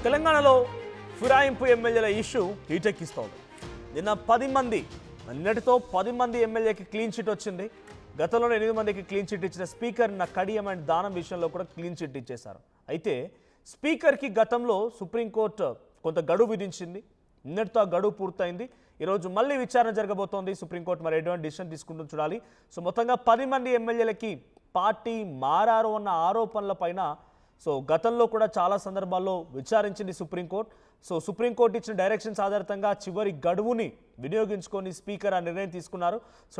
తెలంగాణలో ఫిరాయింపు ఎమ్మెల్యేల ఇష్యూ హీటెక్కిస్తోంది. నిన్నటితో 10 మంది ఎమ్మెల్యేకి క్లీన్ చిట్ వచ్చింది. గతంలోనే 8 మందికి క్లీన్ చిట్ ఇచ్చిన స్పీకర్ కడియం అండ్ దానం విషయంలో కూడా క్లీన్ చిట్ ఇచ్చేశారు. అయితే స్పీకర్కి గతంలో సుప్రీంకోర్టు కొంత గడువు విధించింది. నిన్నటితో ఆ గడువు పూర్తయింది. ఈరోజు మళ్ళీ విచారణ జరగబోతోంది. సుప్రీంకోర్టు మరి ఎటువంటి డిసిషన్ తీసుకుంటుంది చూడాలి. సో మొత్తంగా 10 మంది ఎమ్మెల్యేలకి పార్టీ మారారు అన్న ఆరోపణలపైన గతంలో కూడా చాలా సందర్భాల్లో విచారించింది సుప్రీంకోర్టు. సుప్రీంకోర్టు ఇచ్చిన డైరెక్షన్స్ ఆధారంగా చివరి గడువుని వినియోగించుకొని స్పీకర్ ఆ నిర్ణయం తీసుకున్నారు.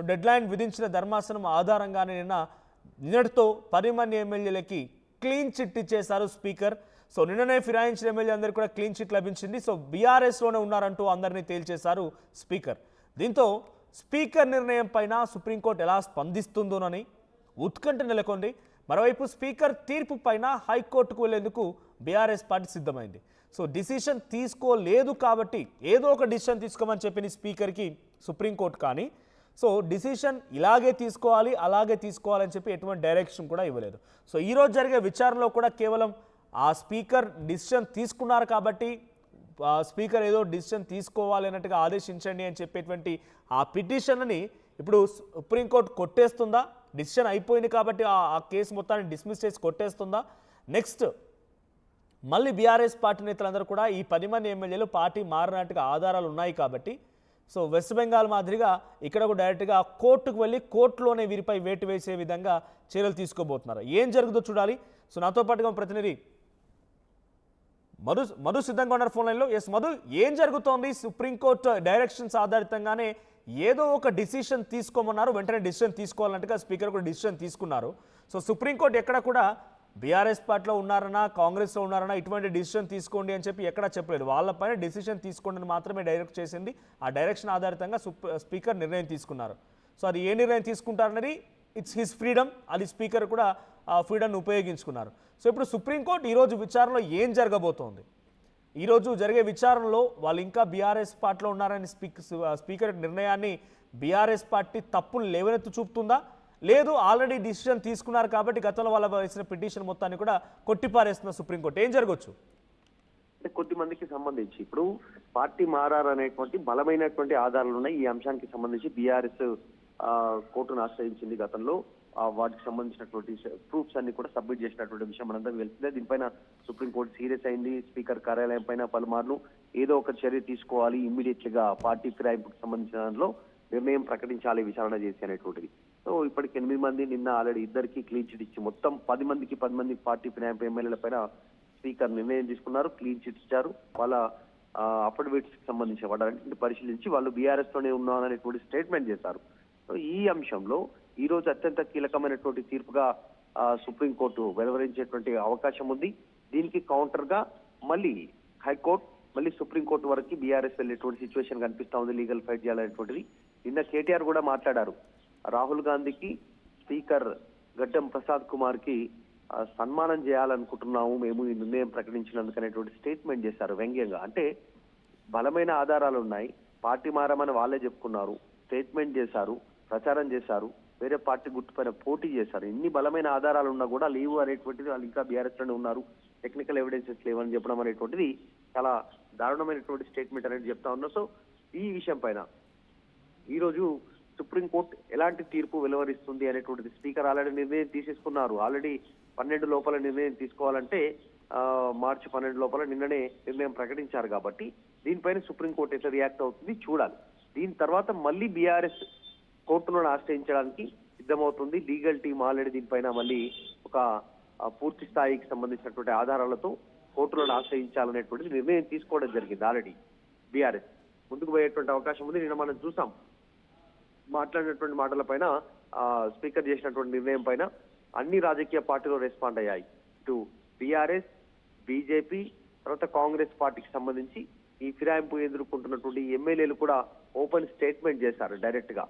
డెడ్ లైన్ విధించిన ధర్మాసనం ఆధారంగానే నిన్నటితో 10 మంది ఎమ్మెల్యేలకి క్లీన్ చిట్ ఇచ్చేశారు స్పీకర్. నిన్ననే ఫిరాయించిన ఎమ్మెల్యే అందరికీ కూడా క్లీన్ చిట్ లభించింది. బీఆర్ఎస్లోనే ఉన్నారంటూ అందరినీ తేల్చేశారు స్పీకర్. దీంతో స్పీకర్ నిర్ణయం పైన సుప్రీంకోర్టు ఎలా స్పందిస్తుందోనని ఉత్కంఠ నెలకొంది. మరోవైపు స్పీకర్ తీర్పు పైన హైకోర్టుకు వెళ్లేందుకు బీఆర్ఎస్ పార్టీ సిద్ధమైంది. డిసిషన్ తీసుకోలేదు కాబట్టి ఏదో ఒక డిసిషన్ తీసుకోమని చెప్పింది స్పీకర్కి సుప్రీంకోర్టు. కానీ డిసిషన్ ఇలాగే తీసుకోవాలి అలాగే తీసుకోవాలని చెప్పి ఎటువంటి డైరెక్షన్ కూడా ఇవ్వలేదు. ఈరోజు జరిగే విచారణలో కూడా కేవలం ఆ స్పీకర్ డిసిషన్ తీసుకున్నారు కాబట్టి స్పీకర్ ఏదో డిసిషన్ తీసుకోవాలి అన్నట్టుగా ఆదేశించండి అని చెప్పేటువంటి ఆ పిటిషన్ని ఇప్పుడు సుప్రీంకోర్టు కొట్టేస్తుందా? డిసిషన్ అయిపోయింది కాబట్టి ఆ కేసు మొత్తాన్ని డిస్మిస్ చేసి కొట్టేస్తుందా? నెక్స్ట్ మళ్ళీ బీఆర్ఎస్ పార్టీ నేతలందరూ కూడా ఈ 10 మంది ఎమ్మెల్యేలు పార్టీ మారినట్టుగా ఆధారాలు ఉన్నాయి కాబట్టి వెస్ట్ బెంగాల్ మాదిరిగా ఇక్కడ కూడా డైరెక్ట్గా కోర్టుకు వెళ్ళి కోర్టులోనే వీరిపై వేటు వేసే విధంగా చర్యలు తీసుకోబోతున్నారు. ఏం జరుగుతుందో చూడాలి. నాతో పాటుగా ప్రతినిధి మధు సిద్ధంగా ఉన్నారు ఫోన్ లైన్లో. ఎస్ మధు, ఏం జరుగుతోంది? సుప్రీంకోర్టు డైరెక్షన్స్ ఆధారితంగానే ఏదో ఒక డిసిషన్ తీసుకోమన్నారు, వెంటనే డిసిషన్ తీసుకోవాలన్నట్టుగా స్పీకర్ కూడా డిసిషన్ తీసుకున్నారు. సుప్రీంకోర్టు ఎక్కడ కూడా బీఆర్ఎస్ పార్టీలో ఉన్నారన్నా కాంగ్రెస్లో ఉన్నారన్నా ఇటువంటి డిసిషన్ తీసుకోండి అని చెప్పి ఎక్కడా చెప్పలేదు. వాళ్ళపైన డిసిషన్ తీసుకోండి అని మాత్రమే డైరెక్ట్ చేసింది. ఆ డైరెక్షన్ ఆధారితంగా స్పీకర్ నిర్ణయం తీసుకున్నారు. అది ఏ నిర్ణయం తీసుకుంటారన్నది ఇట్స్ హిస్ ఫ్రీడమ్. అది స్పీకర్ కూడా ఆ ఫ్రీడమ్ని ఉపయోగించుకున్నారు. ఇప్పుడు సుప్రీంకోర్టు ఈరోజు విచారణలో ఏం జరగబోతోంది? ఈరోజు జరిగే విచారణలో వాళ్ళు ఇంకా బీఆర్ఎస్ పార్టీలో ఉన్నారని స్పీకర్ నిర్ణయాన్ని బీఆర్ఎస్ పార్టీ తప్పులు లేవనెత్తు చూపుతుందా? లేదు ఆల్రెడీ డిసిషన్ తీసుకున్నారు కాబట్టి గతంలో వాళ్ళ వేసిన పిటిషన్ మొత్తాన్ని కూడా కొట్టిపారేస్తున్న సుప్రీంకోర్టు, ఏం జరగవచ్చు? కొద్ది మందికి సంబంధించి ఇప్పుడు పార్టీ మారారనేటువంటి బలమైనటువంటి ఆధారాలు ఉన్నాయి. ఈ అంశానికి సంబంధించి బీఆర్ఎస్ కోర్టును ఆశ్రయించింది గతంలో. వాటికి సంబంధించినటువంటి ప్రూఫ్స్ అన్ని కూడా సబ్మిట్ చేసినటువంటి విషయం మనందరం తెలిసిందే. దీనిపైన సుప్రీంకోర్టు సీరియస్ అయింది. స్పీకర్ కార్యాలయం పైన పలుమార్లు ఏదో ఒక చర్య తీసుకోవాలి, ఇమ్మీడియట్లీగా పార్టీ ఫిరాయింపుకు సంబంధించిన దానిలో నిర్ణయం ప్రకటించాలి, విచారణ చేసి అనేటువంటిది. ఇప్పటికి 8 మంది, నిన్న ఆల్రెడీ 2కి క్లీన్ చిట్ ఇచ్చి మొత్తం 10 మంది పార్టీ ఫిరాయింపు ఎమ్మెల్యేల పైన స్పీకర్ నిర్ణయం తీసుకున్నారు, క్లీన్ చిట్ ఇచ్చారు. వాళ్ళ అఫిడవిట్స్ కి సంబంధించి వాటిని పరిశీలించి వాళ్ళు బీఆర్ఎస్ లోనే ఉన్నారనేటువంటి స్టేట్మెంట్ చేశారు. ఈ అంశంలో ఈ రోజు అత్యంత కీలకమైనటువంటి తీర్పుగా సుప్రీంకోర్టు వెలువరించేటువంటి అవకాశం ఉంది. దీనికి కౌంటర్ గా మళ్ళీ హైకోర్టు, మళ్ళీ సుప్రీంకోర్టు వరకు బీఆర్ఎస్ వెళ్ళేటువంటి సిచ్యువేషన్ కనిపిస్తా ఉంది. లీగల్ ఫైట్ చేయాలనేటువంటిది నిన్న కేటీఆర్ కూడా మాట్లాడారు. రాహుల్ గాంధీకి స్పీకర్ గడ్డం ప్రసాద్ కుమార్ కి సన్మానం చేయాలనుకుంటున్నాము మేము ఈ నిర్ణయం ప్రకటించినందుకు అనేటువంటి స్టేట్మెంట్ చేశారు వ్యంగ్యంగా. అంటే బలమైన ఆధారాలు ఉన్నాయి, పార్టీ మారమని వాళ్ళే చెప్పుకున్నారు, స్టేట్మెంట్ చేశారు, ప్రచారం చేశారు, వేరే పార్టీ గుర్తుపైన పోటీ చేశారు. ఇన్ని బలమైన ఆధారాలు ఉన్నా కూడా లేవు అనేటువంటిది, వాళ్ళు ఇంకా బీఆర్ఎస్ లోనే ఉన్నారు, టెక్నికల్ ఎవిడెన్సెస్ లేవని చెప్పడం అనేటువంటిది చాలా దారుణమైనటువంటి స్టేట్మెంట్ అనేది చెప్తా ఉన్నా. ఈ విషయం పైన ఈ రోజు సుప్రీంకోర్టు ఎలాంటి తీర్పు వెలువరిస్తుంది అనేటువంటిది స్పీకర్ ఆల్రెడీ నిర్ణయం తీసేసుకున్నారు. ఆల్రెడీ 12 లోపల నిర్ణయం తీసుకోవాలంటే మార్చి 12 లోపల నిన్ననే నిర్ణయం ప్రకటించారు కాబట్టి దీనిపైన సుప్రీంకోర్టు ఎట్లా రియాక్ట్ అవుతుంది చూడాలి. దీని తర్వాత మళ్ళీ బీఆర్ఎస్ కోర్టులను ఆశ్రయించడానికి సిద్ధమవుతుంది. లీగల్ టీం ఆల్రెడీ దీనిపైన మళ్ళీ ఒక పూర్తి స్థాయికి సంబంధించినటువంటి ఆధారాలతో కోర్టులను ఆశ్రయించాలనేటువంటిది నిర్ణయం తీసుకోవడం జరిగింది. ఆల్రెడీ బీఆర్ఎస్ ముందుకు పోయేటువంటి అవకాశం ఉంది. నిన్న మనం చూసాం మాట్లాడినటువంటి మాటల పైన స్పీకర్ చేసినటువంటి నిర్ణయం పైన అన్ని రాజకీయ పార్టీలు రెస్పాండ్ అయ్యాయి. ఇటు బీఆర్ఎస్, బీజేపీ, తర్వాత కాంగ్రెస్ పార్టీకి సంబంధించి ఈ ఫిరాయింపు ఎదుర్కొంటున్నటువంటి ఎమ్మెల్యేలు కూడా ఓపెన్ స్టేట్మెంట్ చేశారు డైరెక్ట్ గా.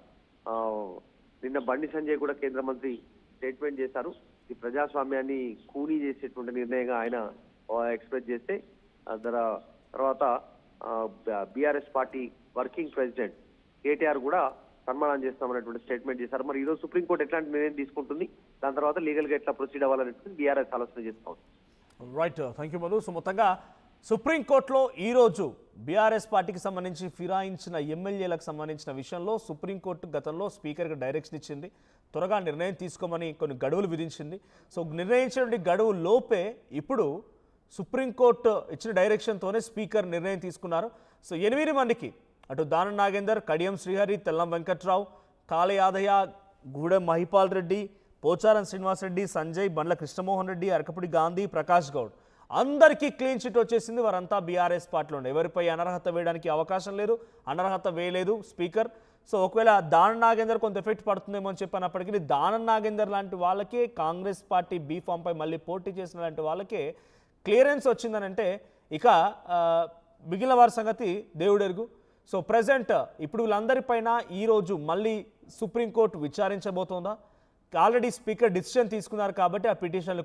నిన్న బండి సంజయ్ కూడా కేంద్ర మంత్రి స్టేట్మెంట్ చేశారు. ఈ ప్రజాస్వామ్యాన్ని కూనీ చేసేటువంటి నిర్ణయంగా ఆయన ఎక్స్ప్రెస్ చేస్తే తర్వాత BRS party working president KTR కూడా సన్మానం చేస్తామనేటువంటి స్టేట్మెంట్ చేశారు. మరి ఈరోజు సుప్రీంకోర్టు ఎట్లాంటి నిర్ణయం తీసుకుంటుంది, దాని తర్వాత లీగల్ గా ఎట్లా ప్రొసీడ్ అవ్వాలనేటువంటి బీఆర్ఎస్ ఆలోచన చేస్తాం. Right, thank you Madhu. మొత్తంగా సుప్రీంకోర్టులో ఈరోజు బీఆర్ఎస్ పార్టీకి సంబంధించి ఫిరాయించిన ఎమ్మెల్యేలకు సంబంధించిన విషయంలో సుప్రీంకోర్టు గతంలో స్పీకర్కి డైరెక్షన్ ఇచ్చింది. త్వరగా నిర్ణయం తీసుకోమని కొన్ని గడువులు విధించింది. సో నిర్ణయించినటువంటి గడువు లోపే ఇప్పుడు సుప్రీంకోర్టు ఇచ్చిన డైరెక్షన్తోనే స్పీకర్ నిర్ణయం తీసుకున్నారు. సో 8 మందికి అటు దానం నాగేందర్, కడియం శ్రీహరి, తెల్లం వెంకట్రావు, కాళ యాదయ్య, గూడెం మహిపాల్ రెడ్డి, పోచారం శ్రీనివాసరెడ్డి, సంజయ్, బండ్ల కృష్ణమోహన్ రెడ్డి, అరకపుడి గాంధీ, ప్రకాష్ గౌడ్ అందరికీ క్లీన్ చిట్ వచ్చేసింది. వారంతా బీఆర్ఎస్ పార్టీలో ఉండే, ఎవరిపై అనర్హత వేయడానికి అవకాశం లేదు, అనర్హత వేయలేదు స్పీకర్. సో ఒకవేళ దానం నాగేందర్ కొంత ఎఫెక్ట్ పడుతుందేమో అని చెప్పినప్పటికీ దానం నాగేందర్ లాంటి వాళ్ళకే, కాంగ్రెస్ పార్టీ బీఫామ్పై మళ్ళీ పోటీ చేసిన లాంటి వాళ్ళకే క్లియరెన్స్ వచ్చిందనంటే ఇక మిగిలిన వారి సంగతి దేవుడెరుగు. సో ప్రజెంట్ ఇప్పుడు వీళ్ళందరిపైన ఈరోజు మళ్ళీ సుప్రీంకోర్టు విచారించబోతోందా? ఆల్రెడీ స్పీకర్ డిసిషన్ తీసుకున్నారు కాబట్టి ఆ పిటిషన్లు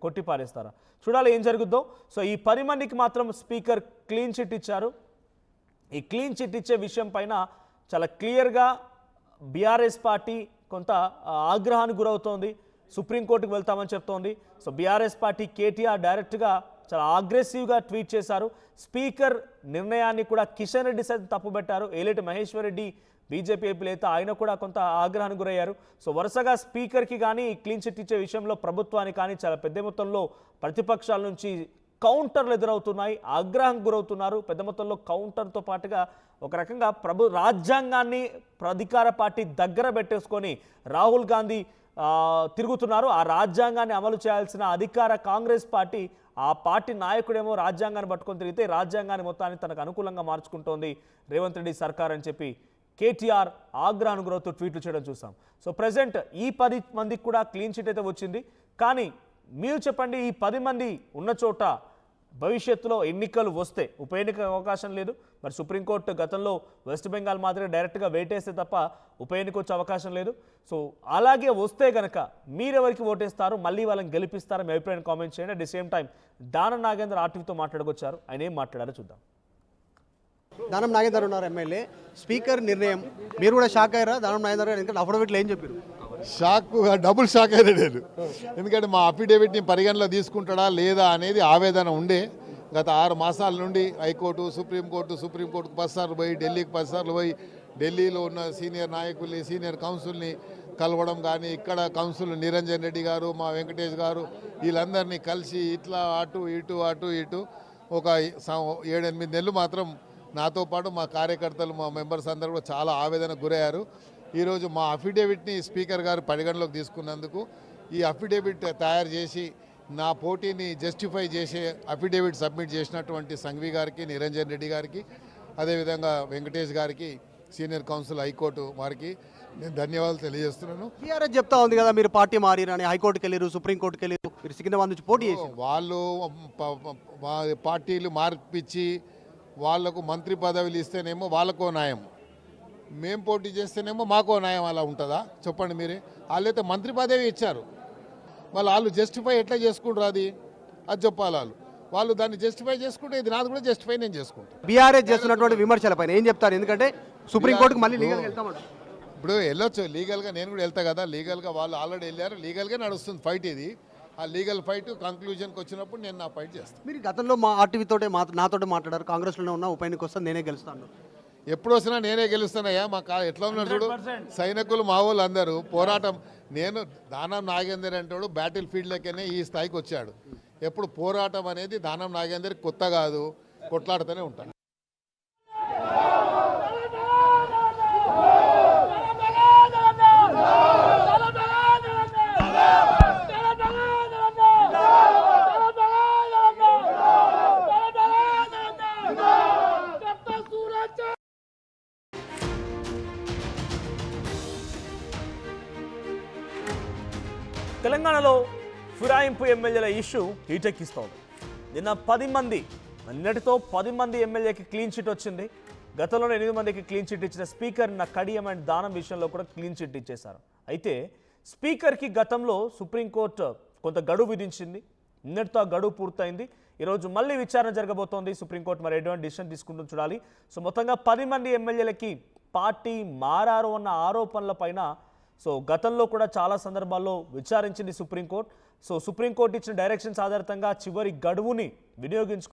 కొట్టిపారేస్తారా? చూడాలి ఏం జరుగుద్దో. సో ఈ 10 మందికి మాత్రం స్పీకర్ క్లీన్ చిట్ ఇచ్చారు. ఈ క్లీన్ చిట్ ఇచ్చే విషయం పైన చాలా క్లియర్గా బీఆర్ఎస్ పార్టీ కొంత ఆగ్రహానికి గురవుతోంది. సుప్రీంకోర్టుకు వెళ్తామని చెప్తోంది. సో బీఆర్ఎస్ పార్టీ కేటీఆర్ డైరెక్ట్గా చాలా అగ్రెసివ్గా ట్వీట్ చేశారు. స్పీకర్ నిర్ణయాన్ని కూడా కిషన్ రెడ్డి సైతం తప్పుబెట్టారు. ఏలేటి మహేశ్వర్ రెడ్డి బీజేపీ ఎంపీ అయితే ఆయన కూడా కొంత ఆగ్రహానికి గురయ్యారు. సో వరుసగా స్పీకర్కి కానీ క్లీన్ చిట్ ఇచ్చే విషయంలో ప్రభుత్వానికి కానీ చాలా పెద్ద మొత్తంలో ప్రతిపక్షాల నుంచి కౌంటర్లు ఎదురవుతున్నాయి, ఆగ్రహానికి గురవుతున్నారు. పెద్ద మొత్తంలో కౌంటర్తో పాటుగా ఒక రకంగా రాజ్యాంగాన్ని అధికార పార్టీ దగ్గర పెట్టేసుకొని రాహుల్ గాంధీ తిరుగుతున్నారు. ఆ రాజ్యాంగాన్ని అమలు చేయాల్సిన అధికార కాంగ్రెస్ పార్టీ, ఆ పార్టీ నాయకుడేమో రాజ్యాంగాన్ని పట్టుకొని తిరిగితే రాజ్యాంగాన్ని మొత్తాన్ని తనకు అనుకూలంగా మార్చుకుంటోంది రేవంత్ రెడ్డి సర్కార్ అని చెప్పి కేటీఆర్ ఆగ్రహానికి గురవుతూ ట్వీట్లు చేయడం చూసాం. సో ప్రజెంట్ ఈ 10 మందికి కూడా క్లీన్ చిట్ అయితే వచ్చింది. కానీ మీరు చెప్పండి, ఈ 10 మంది ఉన్న చోట భవిష్యత్తులో ఎన్నికలు వస్తే ఉప ఎన్నిక అవకాశం లేదు. మరి సుప్రీంకోర్టు గతంలో వెస్ట్ బెంగాల్ మాదిరిగా డైరెక్ట్గా వేటేస్తే తప్ప ఉప ఎన్నిక వచ్చే అవకాశం లేదు. సో అలాగే వస్తే కనుక మీరెవరికి ఓటేస్తారు, మళ్ళీ వాళ్ళని గెలిపిస్తారో మీ అభిప్రాయాన్ని కామెంట్ చేయండి. At the same time Danam Nagender ఆర్టీవీతో మాట్లాడుకొచ్చారు. ఆయన ఏం మాట్లాడారో చూద్దాం. దానం నాగేందర్ ఉన్నారు ఎమ్మెల్యే. స్పీకర్ నిర్ణయం మీరు కూడా షాక్ అయ్యారా? దానం నాగేందర్ గారు ఎందుకంటే అఫిడవిట్లో ఏం చెప్పారు? షాక్, డబుల్ షాక్ అయినా నేను. ఎందుకంటే మా అఫిడేవిట్ని పరిగణలో తీసుకుంటాడా లేదా అనేది ఆవేదన ఉండే. గత 6 మాసాల నుండి హైకోర్టు, సుప్రీంకోర్టుకు 10 సార్లు పోయి, ఢిల్లీకి 10 సార్లు పోయి, ఢిల్లీలో ఉన్న సీనియర్ నాయకుల్ని, సీనియర్ కౌన్సిల్ని కలవడం కానీ, ఇక్కడ కౌన్సిల్ నిరంజన్ రెడ్డి గారు, మా వెంకటేష్ గారు వీళ్ళందరినీ కలిసి ఇట్లా అటు ఇటు ఒక 7-8 నెలలు మాత్రం నాతో పాటు మా కార్యకర్తలు, మా మెంబర్స్ అందరూ కూడా చాలా ఆవేదనకు గురయ్యారు. ఈరోజు మా అఫిడేవిట్ని స్పీకర్ గారు పరిగణలోకి తీసుకున్నందుకు ఈ అఫిడేవిట్ తయారు చేసి నా పోటీని జస్టిఫై చేసే అఫిడేవిట్ సబ్మిట్ చేసినటువంటి సంఘవి గారికి, నిరంజన్ రెడ్డి గారికి, అదేవిధంగా వెంకటేష్ గారికి, సీనియర్ కౌన్సిల్ హైకోర్టు వారికి నేను ధన్యవాదాలు తెలియజేస్తున్నాను. టీఆర్ఎస్ చెప్తా ఉంది కదా మీరు పార్టీ మారిరని, హైకోర్టుకి వెళ్ళారు, సుప్రీంకోర్టుకి వెళ్ళారు, మీరు సికింద్రాబాద్ నుంచి పోటీ చేశారు. వాళ్ళు పార్టీలు మార్పిచ్చి వాళ్లకు మంత్రి పదవులు ఇస్తేనేమో వాళ్ళకో న్యాయం, మేము పోటీ చేస్తేనేమో మాకో న్యాయం. అలా ఉంటుందా చెప్పండి మీరే? వాళ్ళైతే మంత్రి పదవి ఇచ్చారు, వాళ్ళు జస్టిఫై ఎట్లా చేసుకుంటారు? అది చెప్పాలి. వాళ్ళు దాన్ని జస్టిఫై చేసుకుంటే ఇది నాది కూడా జస్టిఫై నేను చేసుకుంటాను. బీఆర్ఎస్ చేస్తున్నటువంటి విమర్శల పైన ఏం చెప్తారు? ఎందుకంటే సుప్రీంకోర్టుకు మళ్ళీ లీగల్గా వెళ్తామంటారు. ఇప్పుడు వెళ్ళొచ్చు లీగల్గా, నేను కూడా వెళ్తా కదా లీగల్గా. వాళ్ళు ఆల్రెడీ వెళ్ళారు, లీగల్గా నడుస్తుంది ఫైట్. ఇది ఆ లీగల్ ఫైట్ కంక్లూజన్కి వచ్చినప్పుడు నేను నా ఫైట్ చేస్తాను. మీరు గతంలో మా ఆర్టీవీతో నాతో మాట్లాడారు, కాంగ్రెస్లోనే ఉన్న ఉప ఎన్నిక వస్తుంది నేనే గెలుస్తాను. ఎప్పుడు వస్తున్నా నేనే గెలుస్తానయ్యా. మా ఎట్లా ఉన్నారు చూడు సైనికులు, మా వాళ్ళు అందరూ పోరాటం. నేను దానం నాగేందర్ అంటాడు బ్యాటిల్ ఫీల్డ్లోకనే ఈ స్థాయికి వచ్చాడు. ఎప్పుడు పోరాటం అనేది దానం నాగేందర్ కొత్త కాదు, కొట్లాడుతూనే ఉంటాను. తెలంగాణలో ఫిరాయింపు ఎమ్మెల్యేల ఇష్యూ హీటెక్కిస్తోంది. నిన్నటితో 10 మంది ఎమ్మెల్యేకి క్లీన్ చిట్ వచ్చింది. గతంలోనే 8 మందికి క్లీన్ చిట్ ఇచ్చిన స్పీకర్ కడియం అండ్ దానం విషయంలో కూడా క్లీన్ చిట్ ఇచ్చేశారు. అయితే స్పీకర్కి గతంలో సుప్రీంకోర్టు కొంత గడువు విధించింది. నిన్నటితో ఆ గడువు పూర్తయింది. ఈరోజు మళ్ళీ విచారణ జరగబోతోంది. సుప్రీంకోర్టు మరి ఎటువంటి డిసిషన్ తీసుకుంటూ చూడాలి. సో మొత్తంగా 10 మంది ఎమ్మెల్యేలకి పార్టీ మారారు అన్న ఆరోపణలపైన సో గతంలో కూడా చాలా సందర్భాల్లో విచారించింది సుప్రీంకోర్టు. సో సుప్రీంకోర్టు ఇచ్చిన డైరెక్షన్స్ ఆధారంగా చివరి గడువుని వినియోగించుకు